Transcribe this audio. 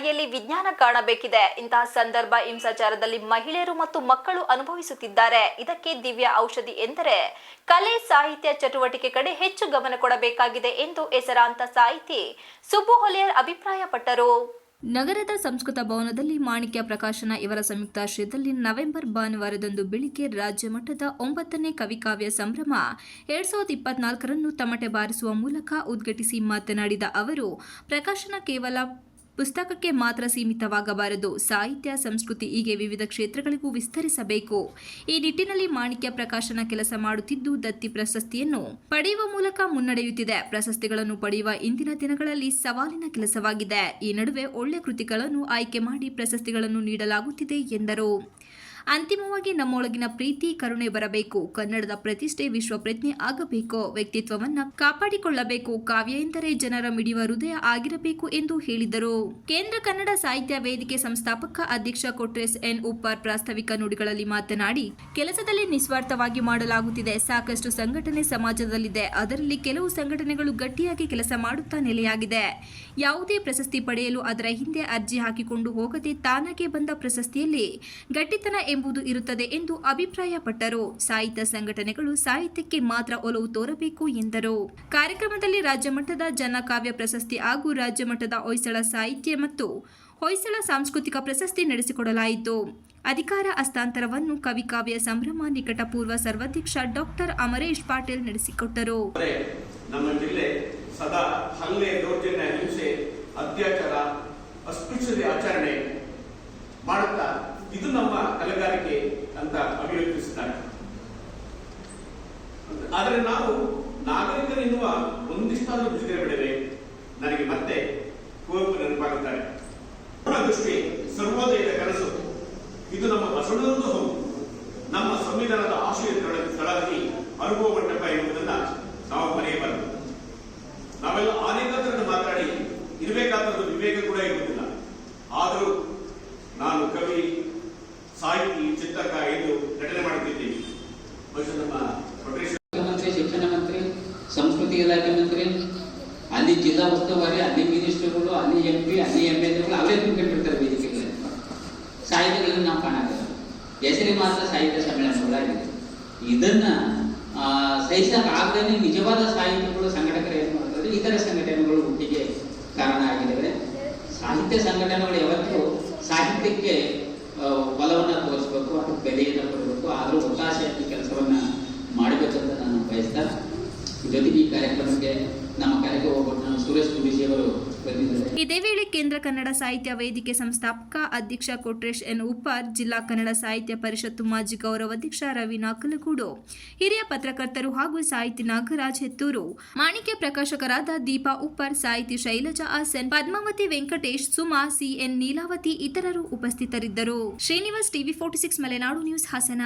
ದಾರಿಯಲ್ಲಿ ವಿಜ್ಞಾನ ಕಾಣಬೇಕಿದೆ. ಇಂತಹ ಸಂದರ್ಭ ಹಿಂಸಾಚಾರದಲ್ಲಿ ಮಹಿಳೆಯರು ಮತ್ತು ಮಕ್ಕಳು ಅನುಭವಿಸುತ್ತಿದ್ದಾರೆ. ಇದಕ್ಕೆ ದಿವ್ಯ ಔಷಧಿ ಎಂದರೆ ಕಲೆ, ಸಾಹಿತ್ಯ ಚಟುವಟಿಕೆ ಕಡೆ ಹೆಚ್ಚು ಗಮನ ಕೊಡಬೇಕಾಗಿದೆ ಎಂದು ಹೆಸರಾಂತ ಸಾಹಿತಿ ಸುಬ್ಬು ಹೊಲೆಯರ್ ಅಭಿಪ್ರಾಯಪಟ್ಟರು. ನಗರದ ಸಂಸ್ಕೃತ ಭವನದಲ್ಲಿ ಮಾಣಿಕ್ಯ ಪ್ರಕಾಶನ ಇವರ ಸಂಯುಕ್ತಾಶ್ರಯದಲ್ಲಿ ನವೆಂಬರ್ ಭಾನುವಾರದಂದು ಬೆಳಿಗ್ಗೆ ರಾಜ್ಯ ಮಟ್ಟದ 9ನೇ ಕವಿಕಾವ್ಯ ಸಂಭ್ರಮ 2024 ತಮಟೆ ಬಾರಿಸುವ ಮೂಲಕ ಉದ್ಘಾಟಿಸಿ ಮಾತನಾಡಿದ ಅವರು, ಪ್ರಕಾಶನ ಕೇವಲ ಪುಸ್ತಕಕ್ಕೆ ಮಾತ್ರ ಸೀಮಿತವಾಗಬಾರದು. ಸಾಹಿತ್ಯ, ಸಂಸ್ಕೃತಿ ಹೀಗೆ ವಿವಿಧ ಕ್ಷೇತ್ರಗಳಿಗೂ ವಿಸ್ತರಿಸಬೇಕು. ಈ ನಿಟ್ಟಿನಲ್ಲಿ ಮಾಣಿಕ್ಯ ಪ್ರಕಾಶನ ಕೆಲಸ ಮಾಡುತ್ತಿದ್ದು ದತ್ತಿ ಪ್ರಶಸ್ತಿಯನ್ನು ಪಡೆಯುವ ಮೂಲಕ ಮುನ್ನಡೆಯುತ್ತಿದೆ. ಪ್ರಶಸ್ತಿಗಳನ್ನು ಪಡೆಯುವ ಇಂದಿನ ದಿನಗಳಲ್ಲಿ ಸವಾಲಿನ ಕೆಲಸವಾಗಿದೆ. ಈ ನಡುವೆ ಒಳ್ಳೆ ಕೃತಿಗಳನ್ನು ಆಯ್ಕೆ ಮಾಡಿ ಪ್ರಶಸ್ತಿಗಳನ್ನು ನೀಡಲಾಗುತ್ತಿದೆ ಎಂದರು. ಅಂತಿಮವಾಗಿ ನಮ್ಮೊಳಗಿನ ಪ್ರೀತಿ, ಕರುಣೆ ಬರಬೇಕು. ಕನ್ನಡದ ಪ್ರತಿಷ್ಠೆ ವಿಶ್ವ ಪ್ರಜ್ಞೆ ಆಗಬೇಕು. ವ್ಯಕ್ತಿತ್ವವನ್ನು ಕಾಪಾಡಿಕೊಳ್ಳಬೇಕು. ಕಾವ್ಯ ಎಂದರೆ ಜನರ ಮಿಡಿಯುವ ಹೃದಯ ಆಗಿರಬೇಕು ಎಂದು ಹೇಳಿದರು. ಕೇಂದ್ರ ಕನ್ನಡ ಸಾಹಿತ್ಯ ವೇದಿಕೆ ಸಂಸ್ಥಾಪಕ ಅಧ್ಯಕ್ಷ ಕೊಟ್ರೇಶ್ ಎನ್ ಉಪ್ಪಾರ್ ಪ್ರಾಸ್ತಾವಿಕ ನುಡಿಗಳಲ್ಲಿ ಮಾತನಾಡಿ, ಕೆಲಸದಲ್ಲಿ ನಿಸ್ವಾರ್ಥವಾಗಿ ಮಾಡಲಾಗುತ್ತಿದೆ. ಸಾಕಷ್ಟು ಸಂಘಟನೆ ಸಮಾಜದಲ್ಲಿದೆ. ಅದರಲ್ಲಿ ಕೆಲವು ಸಂಘಟನೆಗಳು ಗಟ್ಟಿಯಾಗಿ ಕೆಲಸ ಮಾಡುತ್ತಾ ನೆಲೆಯಾಗಿದೆ. ಯಾವುದೇ ಪ್ರಶಸ್ತಿ ಪಡೆಯಲು ಅದರ ಹಿಂದೆ ಅರ್ಜಿ ಹಾಕಿಕೊಂಡು ಹೋಗದೆ ತಾನಾಗೆ ಬಂದ ಪ್ರಶಸ್ತಿಯಲ್ಲಿ ಗಟ್ಟಿತನ ಎಂಬುದು ಇರುತ್ತದೆ ಎಂದು ಅಭಿಪ್ರಾಯಪಟ್ಟರು. ಸಾಹಿತ್ಯ ಸಂಘಟನೆಗಳು ಸಾಹಿತ್ಯಕ್ಕೆ ಮಾತ್ರ ಒಲವು ತೋರಬೇಕು ಎಂದರು. ಕಾರ್ಯಕ್ರಮದಲ್ಲಿ ರಾಜ್ಯ ಮಟ್ಟದ ಜನಕಾವ್ಯ ಪ್ರಶಸ್ತಿ ಹಾಗೂ ರಾಜ್ಯ ಮಟ್ಟದ ಹೊಯ್ಸಳ ಸಾಹಿತ್ಯ ಮತ್ತು ಹೊಯ್ಸಳ ಸಾಂಸ್ಕೃತಿಕ ಪ್ರಶಸ್ತಿ ನಡೆಸಿಕೊಡಲಾಯಿತು. ಅಧಿಕಾರ ಹಸ್ತಾಂತರವನ್ನು ಕವಿಕಾವ್ಯ ಸಂಭ್ರಮ ನಿಕಟಪೂರ್ವ ಸರ್ವಾಧ್ಯಕ್ಷ ಡಾಕ್ಟರ್ ಅಮರೇಶ್ ಪಾಟೀಲ್ ನಡೆಸಿಕೊಟ್ಟರು. ನಮ್ಮ ಜಿಲ್ಲೆ ಸದಾ ಹಲ್ಲೆ, ದೌರ್ಜನ್ಯ, ಹಿಂಸೆ, ಅತ್ಯಾಚಾರ, ಅಸ್ಪೃಶ್ಯತೆ ಆಚರಣೆ ಮಾಡುತ್ತಾ ಇದು ನಮ್ಮ ಕಲೆಗಾರಿಕೆ ಅಂತ ಅಭಿವ್ಯಕ್ತಿಸಿದ್ದಾರೆ. ಆದರೆ ನಾವು ನಾಗರಿಕರೆನ್ನುವ ಒಂದಿಷ್ಟಾದರೂ ಬಿಡುಗಡೆ ಬಿಡವೆ. ನನಗೆ ಮತ್ತೆ ಕುವೆಂಪು ನೆನಪಾಗುತ್ತಾರೆ. ದೃಷ್ಟಿ ಸರ್ವೋದಯದ ಕನಸು ಇದು ನಮ್ಮ ಬಸವಣ್ಣನದ್ದು ಹೌದು. ನಮ್ಮ ಸಂವಿಧಾನದ ಆಶಯ ಸ್ಥಳದಲ್ಲಿ ಅನುಭವ ಮಂಟಪ ಎನ್ನುವುದನ್ನ ನಾವು ಮರೆಯಬಾರದು. ನಾವೆಲ್ಲ ಅನೇಕ ತರದ ಮಾತಾಡಿ ಇರಬೇಕಾದ ವಿವೇಕ ಕೂಡ ಇರುವುದಿಲ್ಲ. ಆದರೂ ನಾನು ಕವಿ, ಸಾಹಿತಿ, ಚಿಂತಕ ಎಂದು ನಟನೆ ಮಾಡುತ್ತಿದ್ದೀವಿ. ನಮ್ಮ ಮುಖ್ಯಮಂತ್ರಿ, ಶಿಕ್ಷಣ ಮಂತ್ರಿ, ಸಂಸ್ಕೃತಿ ಇಲಾಖೆ ಮಂತ್ರಿ, ಅಲ್ಲಿ ಜಿಲ್ಲಾ ಉಸ್ತುವಾರಿ, ಅಲ್ಲಿ ಮಿನಿಸ್ಟರ್ಗಳು, ಅಲ್ಲಿ MP, ಅಲ್ಲಿ MLAಗಳು ಅವರೇ ತುಂಬಿಟ್ಟಿರ್ತಾರೆ ವೇದಿಕೆಗಳಲ್ಲಿ. ಸಾಹಿತ್ಯಗಳನ್ನು ನಾವು ಕಾಣಾಗಲ್ಲ. ಹೆಸರಿಗೆ ಮಾತ್ರ ಸಾಹಿತ್ಯ ಸಮ್ಮೇಳನಗಳಾಗಿದೆ. ಇದನ್ನ ಸಹಿಸಕ್ಕಾಗದೇ ನಿಜವಾದ ಸಾಹಿತ್ಯಗಳು ಸಂಘಟಕರು ಏನು ಮಾಡ್ತಾರೆ, ಇತರ ಸಂಘಟನೆಗಳು ಹುಟ್ಟಿಗೆ ಕಾರಣ ಆಗಿದ್ದಾವೆ. ಸಾಹಿತ್ಯ ಸಂಘಟನೆಗಳು ಯಾವತ್ತೂ ಸಾಹಿತ್ಯಕ್ಕೆ ಬಲವನ್ನು ತೋರಿಸಬೇಕು, ಅದಕ್ಕೆ ಬೆಲೆಯನ್ನು ಕೊಡಬೇಕು. ಆದರೂ ಒತ್ತಾಸೆಯಾಗಿ ಕೆಲಸವನ್ನ ಮಾಡಬೇಕಂತ ನಾನು ಬಯಸ್ತಾ, ಜೊತೆಗೆ ಈ ಕಾರ್ಯಕ್ರಮಕ್ಕೆ ನಮ್ಮ ಕರೆಗೆ ಹೋಗೋಣ ಸುರೇಶ್ ಕುಡಿಸಿ ಅವರು ಬಂದಿದ್ದಾರೆ. ಇದೇ ವೇಳೆ ಕೇಂದ್ರ ಕನ್ನಡ ಸಾಹಿತ್ಯ ವೇದಿಕೆ ಸಂಸ್ಥಾಪಕ ಅಧ್ಯಕ್ಷ ಕೊಟ್ರೇಶ್ ಎನ್ ಉಪ್ಪಾರ್, ಜಿಲ್ಲಾ ಕನ್ನಡ ಸಾಹಿತ್ಯ ಪರಿಷತ್ತು ಮಾಜಿ ಗೌರವಾಧ್ಯಕ್ಷ ರವಿ ನಾಕಲಗೂಡು, ಹಿರಿಯ ಪತ್ರಕರ್ತರು ಹಾಗೂ ಸಾಹಿತಿ ನಾಗರಾಜ್ ಹೆತ್ತೂರು, ಮಾಣಿಕ್ಯ ಪ್ರಕಾಶಕರಾದ ದೀಪಾ ಉಪ್ಪಾರ್, ಸಾಹಿತಿ ಶೈಲಜಾ ಆಸನ್, ಪದ್ಮಾವತಿ ವೆಂಕಟೇಶ್, ಸುಮಾ, CN ನೀಲಾವತಿ ಇತರರು ಉಪಸ್ಥಿತರಿದ್ದರು. Srinivas, TV 46 Malenadu news, Hassan.